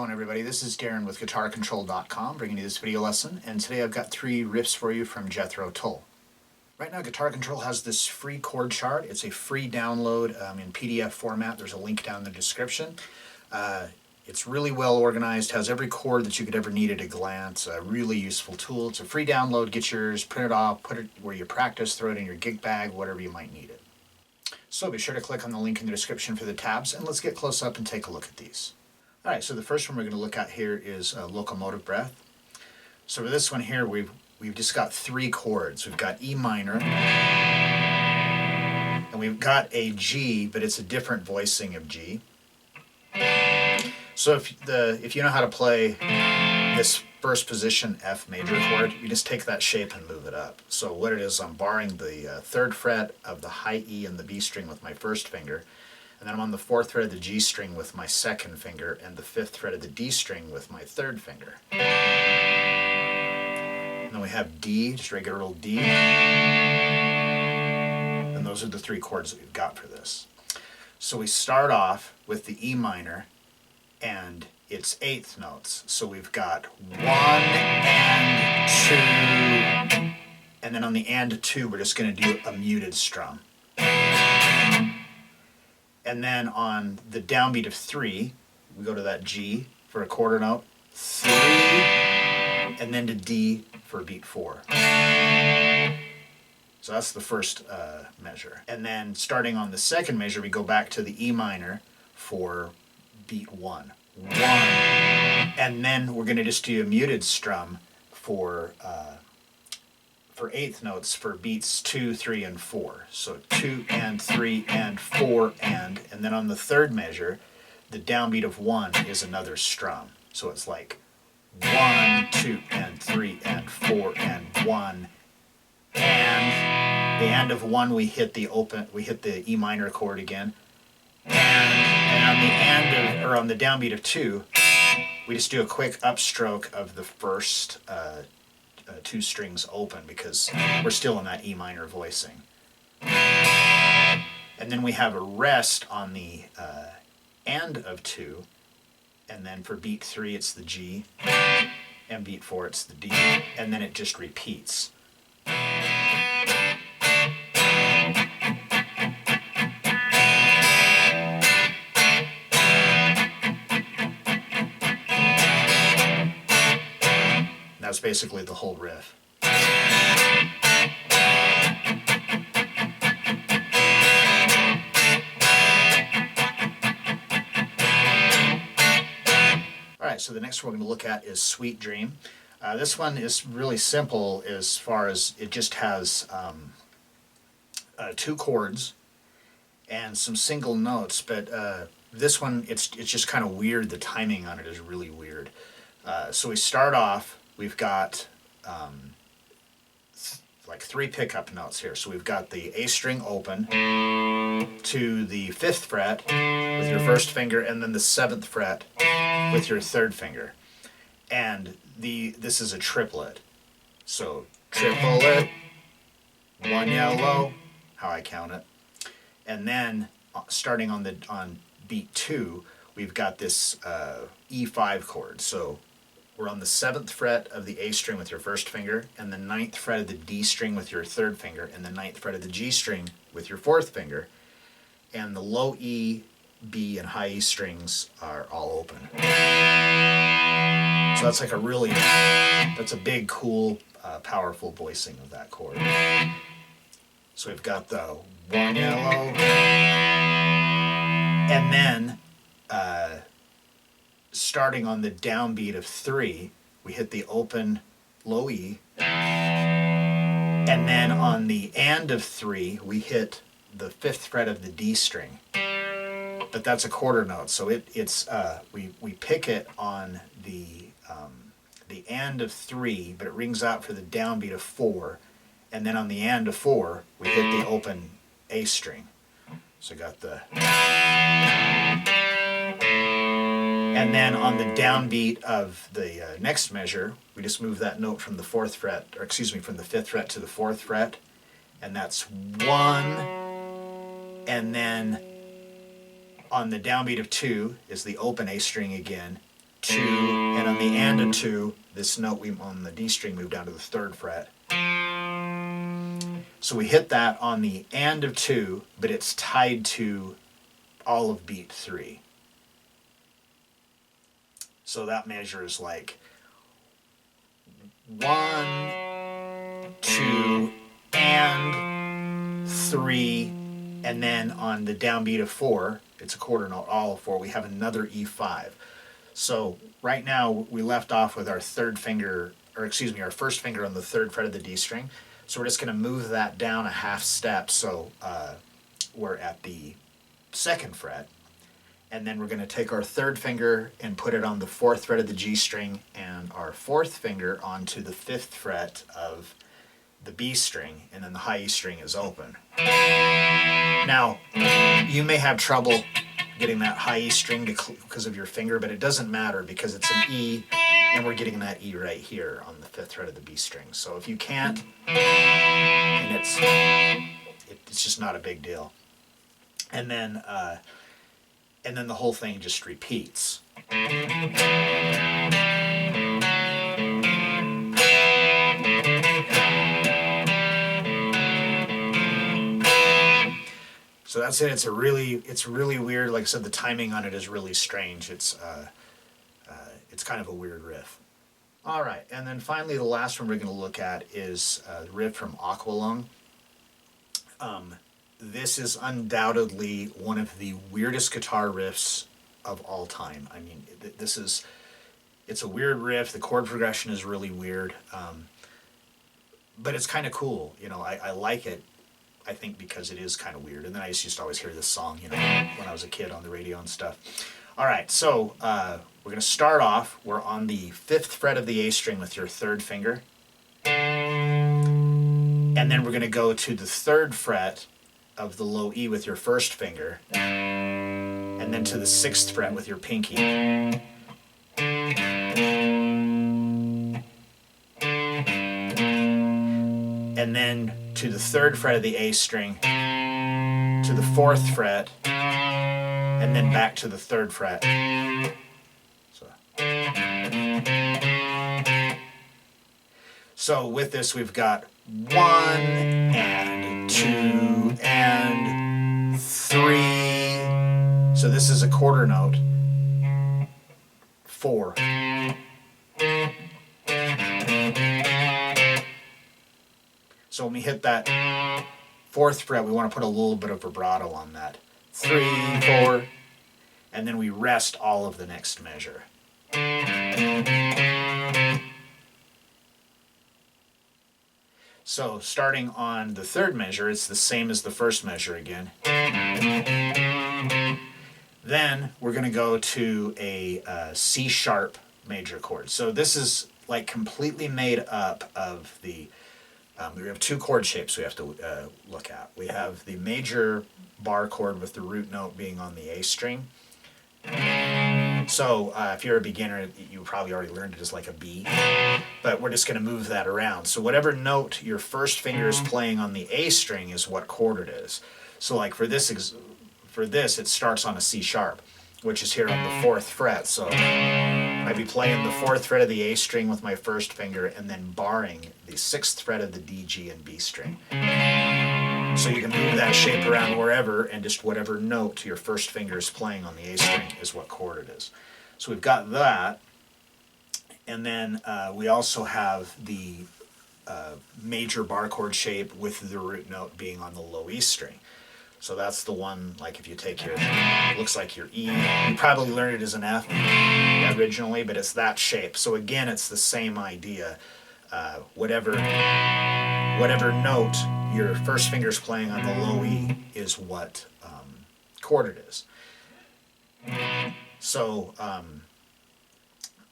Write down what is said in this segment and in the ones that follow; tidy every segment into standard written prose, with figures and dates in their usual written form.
going, everybody? This is Darrin with GuitarControl.com bringing you this video lesson, and today I've got 3 riffs for you from Jethro Tull. Right now Guitar Control has this free chord chart. It's a free download in PDF format. There's a link down in the description. It's really well organized, has every chord that you could ever need at a glance. A really useful tool. It's a free download. Get yours, print it off, put it where you practice, throw it in your gig bag, whatever you might need it. So be sure to click on the link in the description for the tabs, and let's get close up and take a look at these. Alright, so the first one we're going to look at here is Locomotive breath. So for this one here, we've just got 3 chords. We've got E minor, and we've got a G, but it's a different voicing of G. So if you know how to play this first position F major chord, you just take that shape and move it up. So what it is, I'm barring the 3rd fret of the high E and the B string with my first finger, and then I'm on the 4th fret of the G string with my 2nd finger, and the 5th fret of the D string with my 3rd finger. And then we have D, just regular old D. And those are the 3 chords that we've got for this. So we start off with the E minor, and it's 8th notes. So we've got 1 and 2, and then on the and 2 we're just going to do a muted strum. And then on the downbeat of 3, we go to that G for a quarter note, 3, and then to D for beat 4. So that's the first measure. And then starting on the 2nd measure, we go back to the E minor for beat 1. 1. And then we're going to just do a muted strum for 8th notes for beats 2, 3, and 4. So 2 and 3 and 4 and then on the 3rd measure, the downbeat of 1 is another strum. So it's like 1, 2, and 3, and 4, and 1. And the end of 1 we hit the E minor chord again. And on the end of, or on the downbeat of 2, we just do a quick upstroke of the first 2 strings open because we're still in that E minor voicing. And then we have a rest on the end of 2, and then for beat 3 it's the G, and beat 4 it's the D, and then it just repeats. That's basically the whole riff. Alright, so the next one we're going to look at is Sweet Dream. This one is really simple as far as it just has 2 chords and some single notes, but this one, it's just kind of weird. The timing on it is really weird. So we start off, we've got like 3 pickup notes here. So we've got the A string open to the 5th fret with your 1st finger, and then the 7th fret with your 3rd finger. And this is a triplet. So triplet, 1 yellow, how I count it. And then starting on beat 2, we've got this E5 chord. So we're on the 7th fret of the A string with your 1st finger, and the 9th fret of the D string with your 3rd finger, and the 9th fret of the G string with your 4th finger. And the low E, B, and high E strings are all open. So that's like that's a big, cool, powerful voicing of that chord. So we've got the 1 yellow, and then starting on the downbeat of 3, we hit the open low E, and then on the and of 3, we hit the 5th fret of the D string. But that's a quarter note, so we pick it on the and of 3, but it rings out for the downbeat of 4, and then on the and of 4, we hit the open A string. So I got the. And then on the downbeat of the next measure, we just move that note from the 4th fret, or excuse me, from the 5th fret to the 4th fret, and that's 1. And then on the downbeat of 2 is the open A string again, 2, and on the and of 2, this note on the D string moved down to the 3rd fret. So we hit that on the and of 2, but it's tied to all of beat 3. So that measure is like 1, 2, and 3, and then on the downbeat of 4, it's a quarter note, all of 4, we have another E5. So right now we left off with our third finger, or excuse me, our first finger on the 3rd fret of the D string. So we're just going to move that down a half step, so we're at the 2nd fret. And then we're going to take our 3rd finger and put it on the 4th fret of the G string, and our 4th finger onto the 5th fret of the B string, and then the high E string is open. Now, you may have trouble getting that high E string because of your finger, but it doesn't matter because it's an E, and we're getting that E right here on the 5th fret of the B string. So if you can't, and it's just not a big deal. And then the whole thing just repeats. So that's it. It's really weird. Like I said, the timing on it is really strange. It's kind of a weird riff. All right, and then finally the last one we're going to look at is the riff from Aqualung. This is undoubtedly one of the weirdest guitar riffs of all time. I mean, it's a weird riff. The chord progression is really weird, but it's kind of cool. You know, I like it. I think because it is kind of weird. And then I used to always hear this song, you know, when I was a kid on the radio and stuff. All right, so we're going to start off. We're on the 5th fret of the A string with your 3rd finger. And then we're going to go to the 3rd fret of the low E with your 1st finger. And then to the 6th fret with your pinky. And then to the 3rd fret of the A string, to the 4th fret, and then back to the 3rd fret. So with this we've got 1 and 2 and 3. So this is a quarter note. 4. So when we hit that 4th fret, we want to put a little bit of vibrato on that. 3, 4, and then we rest all of the next measure. So starting on the 3rd measure, it's the same as the 1st measure again. Then we're going to go to a C sharp major chord. So this is like completely made up of the we have 2 chord shapes we have to look at. We have the major bar chord with the root note being on the A string. So if you're a beginner, you probably already learned it as like a B, but we're just going to move that around. So whatever note your 1st finger is playing on the A string is what chord it is. So like for this, it starts on a C sharp, which is here on the 4th fret. So I'd be playing the 4th fret of the A string with my 1st finger and then barring the 6th fret of the D, G, and B string. So you can move that shape around wherever, and just whatever note your 1st finger is playing on the A string is what chord it is. So we've got that, and then we also have the major bar chord shape with the root note being on the low E string. So that's the one, like if you take your, looks like your E, you probably learned it as an F originally, but it's that shape. So again, it's the same idea. Whatever note your 1st finger's playing on the low E is what chord it is. So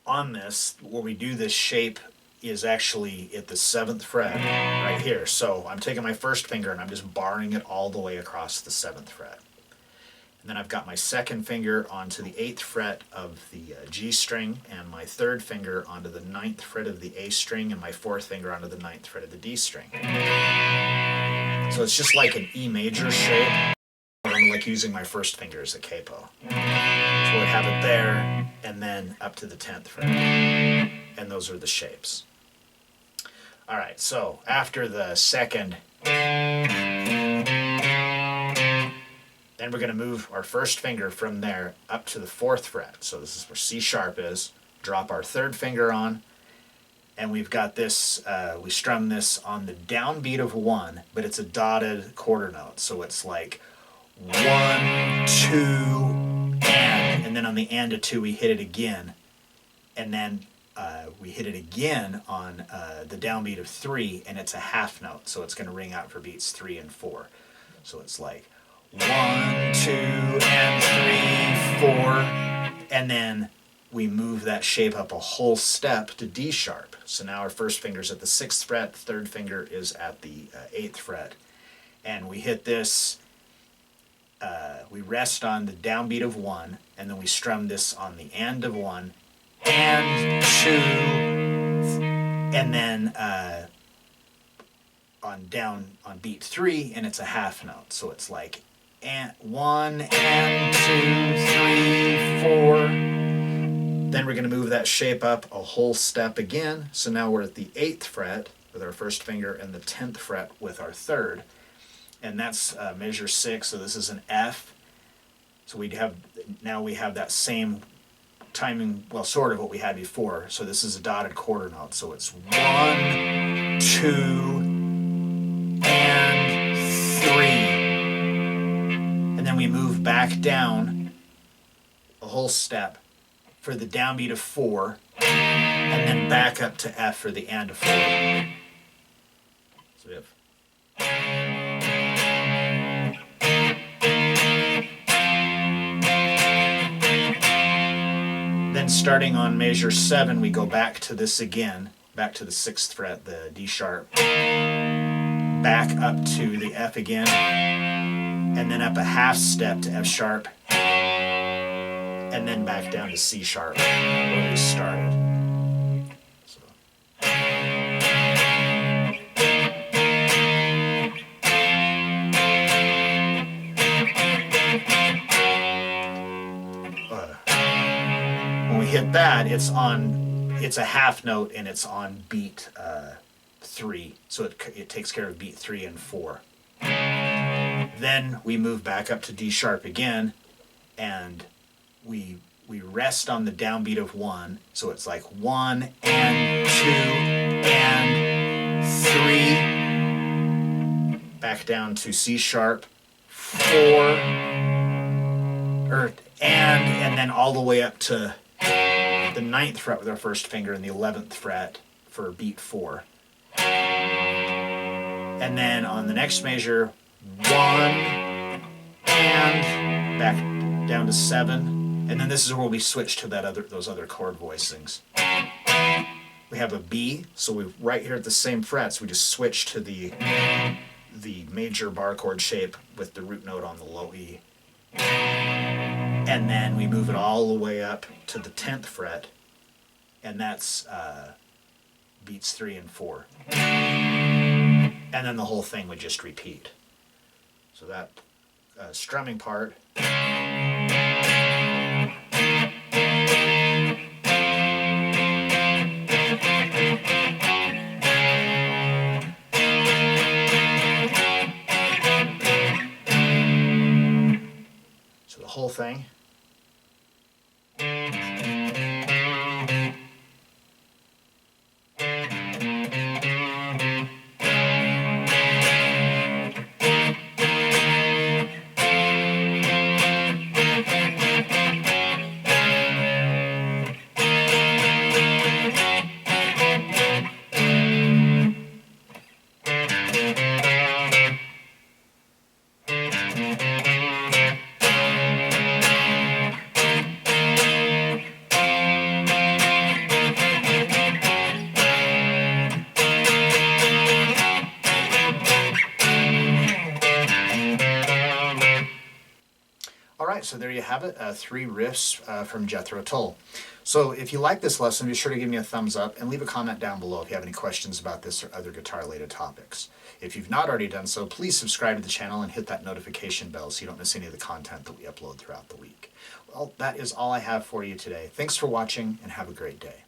on this, where we do this shape is actually at the 7th fret right here. So I'm taking my 1st finger and I'm just barring it all the way across the 7th fret. And then I've got my 2nd finger onto the 8th fret of the G string, and my 3rd finger onto the 9th fret of the A string, and my 4th finger onto the 9th fret of the D string. So it's just like an E major shape. I'm going to like using my first finger as a capo. So we'll have it there, and then up to the 10th fret. And those are the shapes. All right, so after the second, then we're going to move our first finger from there up to the 4th fret. So this is where C sharp is. Drop our 3rd finger on, and we've got this, we strum this on the downbeat of 1, but it's a dotted quarter note. So it's like 1, 2, and then on the and of 2 we hit it again, and then we hit it again on the downbeat of 3, and it's a half note. So it's going to ring out for beats 3 and 4. So it's like 1, 2, and 3, 4, and then we move that shape up a whole step to D sharp. So now our first finger's at the 6th fret, 3rd finger is at the 8th fret, and we hit this, we rest on the downbeat of 1, and then we strum this on the and of 1, and 2, and then on beat 3, and it's a half note. So it's like 1 and 2, 3, 4. Then we're going to move that shape up a whole step again. So now we're at the 8th fret with our first finger and the 10th fret with our 3rd. And that's measure 6, so this is an F. So now we have that same timing, well, sort of what we had before. So this is a dotted quarter note. So it's 1, 2, and 3. And then we move back down a whole step for the downbeat of 4, and then back up to F for the and of 4. So we have. Then starting on measure 7, we go back to this again, back to the 6th fret, the D sharp, back up to the F again, and then up a half step to F sharp, and then back down to C sharp where we started. So. When we hit that, it's a half note, and it's on beat 3. So it takes care of beat 3 and 4. Then we move back up to D sharp again, and we rest on the downbeat of 1, so it's like 1 and 2 and 3, back down to C sharp, 4, and then all the way up to the 9th fret with our first finger and the 11th fret for beat 4. And then on the next measure, 1 and back down to 7. And then this is where we switch to those other chord voicings. We have a B, so we right here at the same frets, we just switch to the major bar chord shape with the root note on the low E. And then we move it all the way up to the 10th fret, and that's beats 3 and 4. And then the whole thing would just repeat. So that strumming part. So the whole thing. right, so there you have it, 3 riffs from Jethro Tull. So if you like this lesson, be sure to give me a thumbs up and leave a comment down below if you have any questions about this or other guitar-related topics. If you've not already done so, please subscribe to the channel and hit that notification bell so you don't miss any of the content that we upload throughout the week. Well, that is all I have for you today. Thanks for watching and have a great day.